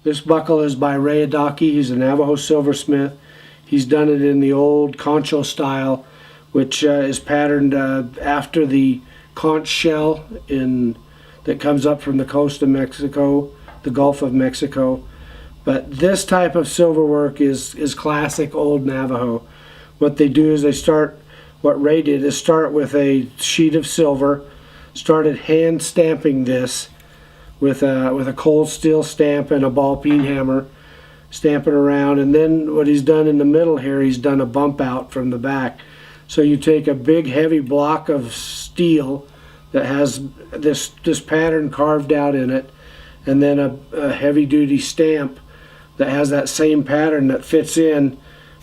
This buckle is by Ray Adakai. He's a Navajo silversmith. He's done it in the old Concho style, which is patterned after the conch shell that comes up from the coast of Mexico, the Gulf of Mexico. But this type of silver work is classic old Navajo. What they do is what Ray did is start with a sheet of silver, started hand stamping this with a cold steel stamp and a ball peen hammer, stamp it around, and then what he's done in the middle here, he's done a bump out from the back. So you take a big heavy block of steel that has this pattern carved out in it, and then a heavy duty stamp that has that same pattern that fits in,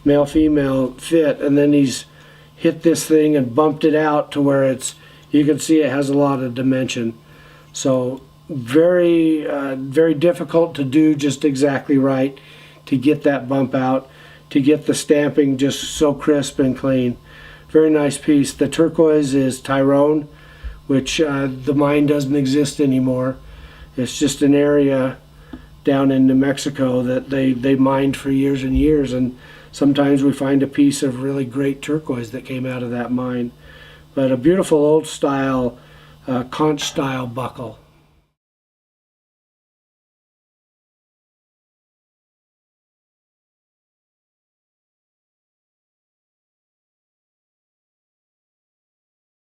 male female fit, and then he's hit this thing and bumped it out to where you can see it has a lot of dimension. So very very difficult to do just exactly right, to get that bump out, to get the stamping just so crisp and clean. Very nice piece. The turquoise is Tyrone, which the mine doesn't exist anymore. It's just an area down in New Mexico that they mined for years and years, and sometimes we find a piece of really great turquoise that came out of that mine. But a beautiful old style conch style buckle.